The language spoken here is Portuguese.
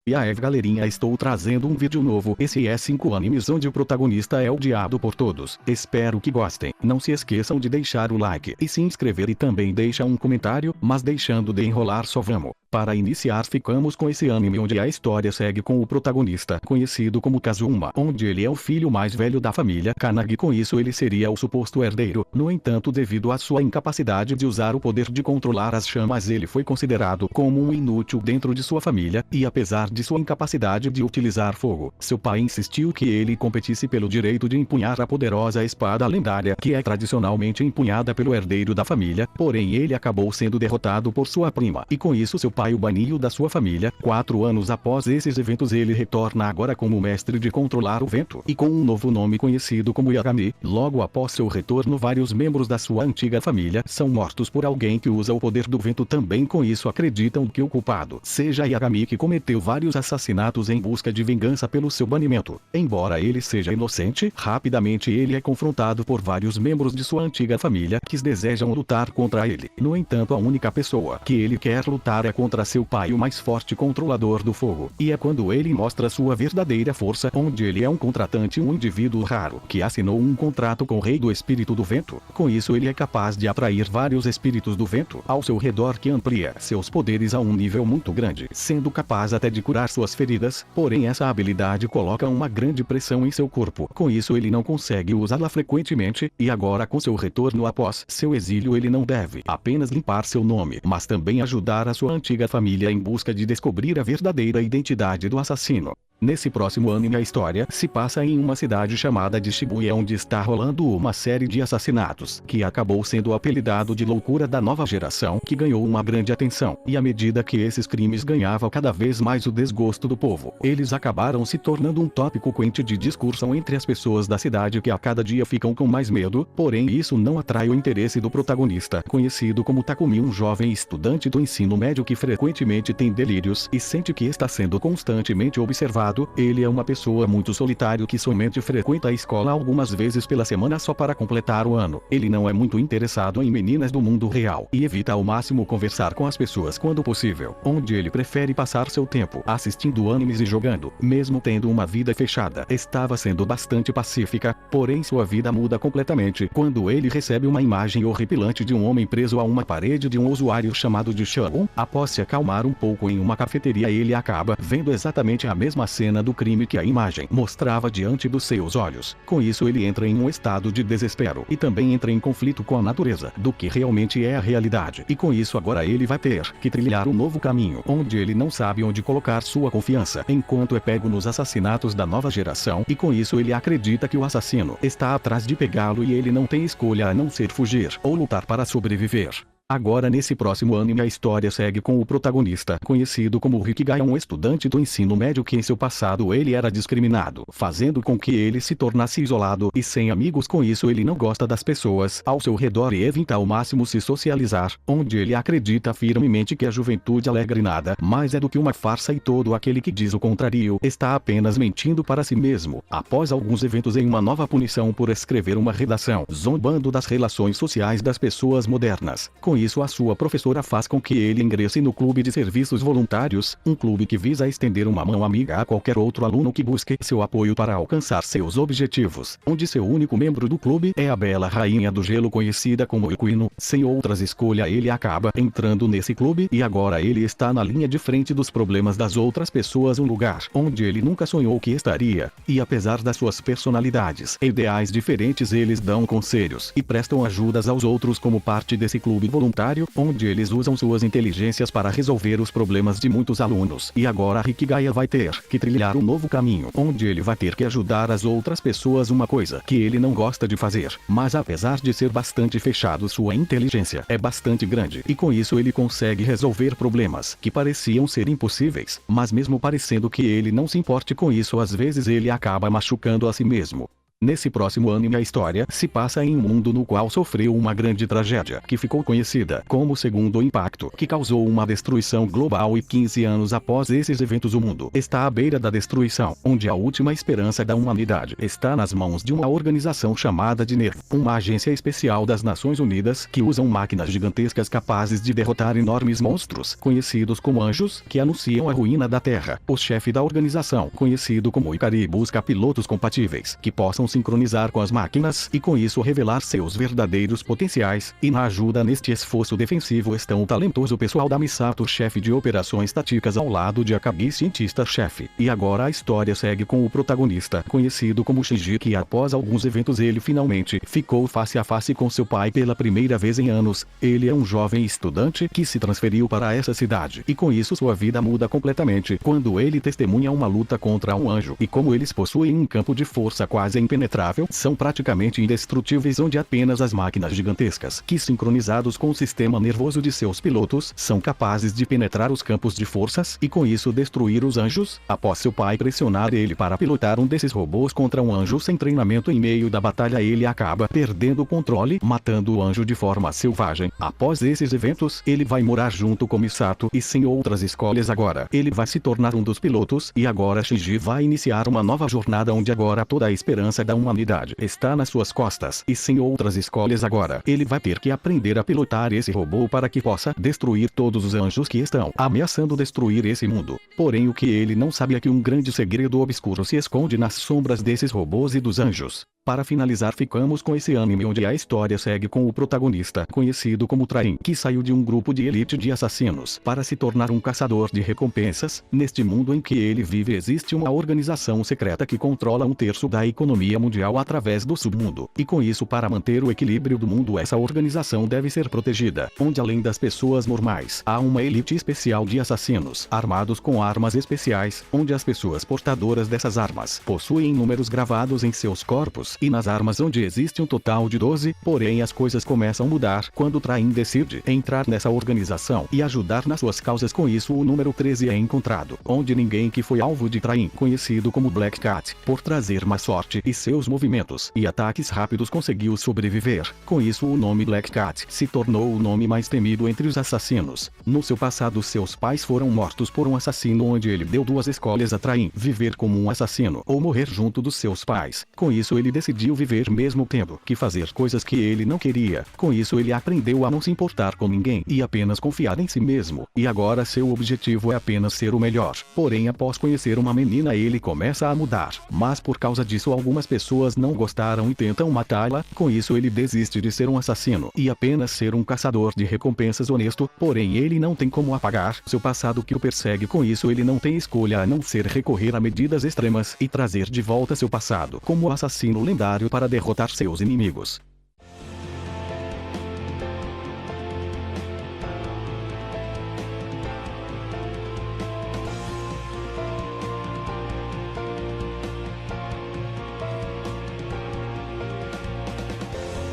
E aí galerinha, estou trazendo um vídeo novo. Esse é 5 animes onde o protagonista é odiado por todos. Espero que gostem. Não se esqueçam de deixar o like e se inscrever e também deixa um comentário, mas deixando de enrolar só vamos. Para iniciar ficamos com esse anime onde a história segue com o protagonista, conhecido como Kazuma, onde ele é o filho mais velho da família Kanagi, com isso ele seria o suposto herdeiro. No entanto, devido à sua incapacidade de usar o poder de controlar as chamas, ele foi considerado como um inútil dentro de sua família, e apesar de sua incapacidade de utilizar fogo, seu pai insistiu que ele competisse pelo direito de empunhar a poderosa espada lendária que é tradicionalmente empunhada pelo herdeiro da família, porém ele acabou sendo derrotado por sua prima, e com isso seu pai o baniu da sua família. 4 anos após esses eventos ele retorna agora como mestre de controlar o vento, e com um novo nome conhecido como Yagami. Logo após seu retorno, vários membros da sua antiga família são mortos por alguém que usa o poder do vento também, com isso acreditam que o culpado seja Yagami, que cometeu vários assassinatos em busca de vingança pelo seu banimento. Embora ele seja inocente, rapidamente ele é confrontado por vários membros de sua antiga família que desejam lutar contra ele. No entanto, a única pessoa que ele quer lutar é contra seu pai, o mais forte controlador do fogo, e é quando ele mostra sua verdadeira força, onde ele é um contratante, um indivíduo raro que assinou um contrato com o rei do espírito do vento. Com isso ele é capaz de atrair vários espíritos do vento ao seu redor, que amplia seus poderes a um nível muito grande, sendo capaz até de curar suas feridas, porém essa habilidade coloca uma grande pressão em seu corpo, com isso ele não consegue usá-la frequentemente, e agora com seu retorno após seu exílio ele não deve apenas limpar seu nome, mas também ajudar a sua antiga família em busca de descobrir a verdadeira identidade do assassino. Nesse próximo anime a história se passa em uma cidade chamada de Shibuya, onde está rolando uma série de assassinatos, que acabou sendo apelidado de loucura da nova geração, que ganhou uma grande atenção, e à medida que esses crimes ganhavam cada vez mais o desgosto do povo, eles acabaram se tornando um tópico quente de discussão entre as pessoas da cidade, que a cada dia ficam com mais medo, porém isso não atrai o interesse do protagonista, conhecido como Takumi, um jovem estudante do ensino médio que frequentemente tem delírios e sente que está sendo constantemente observado. Ele é uma pessoa muito solitário que somente frequenta a escola algumas vezes pela semana só para completar o ano. Ele não é muito interessado em meninas do mundo real e evita ao máximo conversar com as pessoas quando possível, onde ele prefere passar seu tempo assistindo animes e jogando. Mesmo tendo uma vida fechada, estava sendo bastante pacífica, porém sua vida muda completamente quando ele recebe uma imagem horripilante de um homem preso a uma parede de um usuário chamado de Sharon. Após se acalmar um pouco em uma cafeteria, ele acaba vendo exatamente a mesma cena do crime que a imagem mostrava diante dos seus olhos. Com isso ele entra em um estado de desespero e também entra em conflito com a natureza do que realmente é a realidade, e com isso agora ele vai ter que trilhar um novo caminho, onde ele não sabe onde colocar sua confiança, enquanto é pego nos assassinatos da nova geração, e com isso ele acredita que o assassino está atrás de pegá-lo e ele não tem escolha a não ser fugir ou lutar para sobreviver. Agora nesse próximo anime a história segue com o protagonista, conhecido como Hikigai, um estudante do ensino médio que em seu passado ele era discriminado, fazendo com que ele se tornasse isolado e sem amigos. Com isso ele não gosta das pessoas ao seu redor e evita ao máximo se socializar, onde ele acredita firmemente que a juventude alegre nada mais é do que uma farsa, e todo aquele que diz o contrário está apenas mentindo para si mesmo. Após alguns eventos em uma nova punição por escrever uma redação zombando das relações sociais das pessoas modernas, com isso a sua professora faz com que ele ingresse no clube de serviços voluntários, um clube que visa estender uma mão amiga a qualquer outro aluno que busque seu apoio para alcançar seus objetivos, onde seu único membro do clube é a bela rainha do gelo conhecida como Equino. Sem outras escolhas ele acaba entrando nesse clube, e agora ele está na linha de frente dos problemas das outras pessoas, um lugar onde ele nunca sonhou que estaria, e apesar das suas personalidades e ideais diferentes eles dão conselhos e prestam ajudas aos outros como parte desse clube voluntário, onde eles usam suas inteligências para resolver os problemas de muitos alunos. E agora Hikigai vai ter que trilhar um novo caminho, onde ele vai ter que ajudar as outras pessoas, uma coisa que ele não gosta de fazer, mas apesar de ser bastante fechado, sua inteligência é bastante grande, e com isso ele consegue resolver problemas que pareciam ser impossíveis, mas mesmo parecendo que ele não se importe com isso, às vezes ele acaba machucando a si mesmo. Nesse próximo anime a história se passa em um mundo no qual sofreu uma grande tragédia que ficou conhecida como Segundo Impacto, que causou uma destruição global e 15 anos após esses eventos o mundo está à beira da destruição, onde a última esperança da humanidade está nas mãos de uma organização chamada de NERV, uma agência especial das Nações Unidas que usam máquinas gigantescas capazes de derrotar enormes monstros, conhecidos como anjos, que anunciam a ruína da Terra. O chefe da organização, conhecido como Ikari, busca pilotos compatíveis que possam sincronizar com as máquinas e com isso revelar seus verdadeiros potenciais, e na ajuda neste esforço defensivo estão o talentoso pessoal da Misato, chefe de operações táticas, ao lado de Akagi, cientista-chefe. E agora a história segue com o protagonista, conhecido como Shinji, que após alguns eventos ele finalmente ficou face a face com seu pai pela primeira vez em anos. Ele é um jovem estudante que se transferiu para essa cidade, e com isso sua vida muda completamente quando ele testemunha uma luta contra um anjo, e como eles possuem um campo de força quase impenetrável, são praticamente indestrutíveis, onde apenas as máquinas gigantescas, que sincronizados com o sistema nervoso de seus pilotos, são capazes de penetrar os campos de forças e com isso destruir os anjos. Após seu pai pressionar ele para pilotar um desses robôs contra um anjo sem treinamento, em meio da batalha ele acaba perdendo o controle, matando o anjo de forma selvagem. Após esses eventos, ele vai morar junto com Misato e sem outras escolhas agora, ele vai se tornar um dos pilotos, e agora Shinji vai iniciar uma nova jornada onde agora toda a esperança da humanidade está nas suas costas, e sem outras escolhas agora, ele vai ter que aprender a pilotar esse robô para que possa destruir todos os anjos que estão ameaçando destruir esse mundo. Porém o que ele não sabe é que um grande segredo obscuro se esconde nas sombras desses robôs e dos anjos. Para finalizar, ficamos com esse anime onde a história segue com o protagonista, conhecido como Train, que saiu de um grupo de elite de assassinos para se tornar um caçador de recompensas. Neste mundo em que ele vive existe uma organização secreta que controla 1/3 da economia mundial através do submundo, e com isso, para manter o equilíbrio do mundo, essa organização deve ser protegida, onde além das pessoas normais, há uma elite especial de assassinos, armados com armas especiais, onde as pessoas portadoras dessas armas possuem números gravados em seus corpos, e nas armas onde existe um total de 12, porém as coisas começam a mudar quando Train decide entrar nessa organização e ajudar nas suas causas. Com isso o número 13 é encontrado, onde ninguém que foi alvo de Train, conhecido como Black Cat, por trazer má sorte e seus movimentos e ataques rápidos, conseguiu sobreviver. Com isso o nome Black Cat se tornou o nome mais temido entre os assassinos. No seu passado seus pais foram mortos por um assassino, onde ele deu duas escolhas a Train: viver como um assassino ou morrer junto dos seus pais. Com isso ele decidiu viver mesmo tendo que fazer coisas que ele não queria. Com isso ele aprendeu a não se importar com ninguém e apenas confiar em si mesmo, e agora seu objetivo é apenas ser o melhor. Porém após conhecer uma menina ele começa a mudar, mas por causa disso algumas pessoas não gostaram e tentam matá-la. Com isso ele desiste de ser um assassino e apenas ser um caçador de recompensas honesto, porém ele não tem como apagar seu passado que o persegue. Com isso ele não tem escolha a não ser recorrer a medidas extremas e trazer de volta seu passado como assassino lendário para derrotar seus inimigos.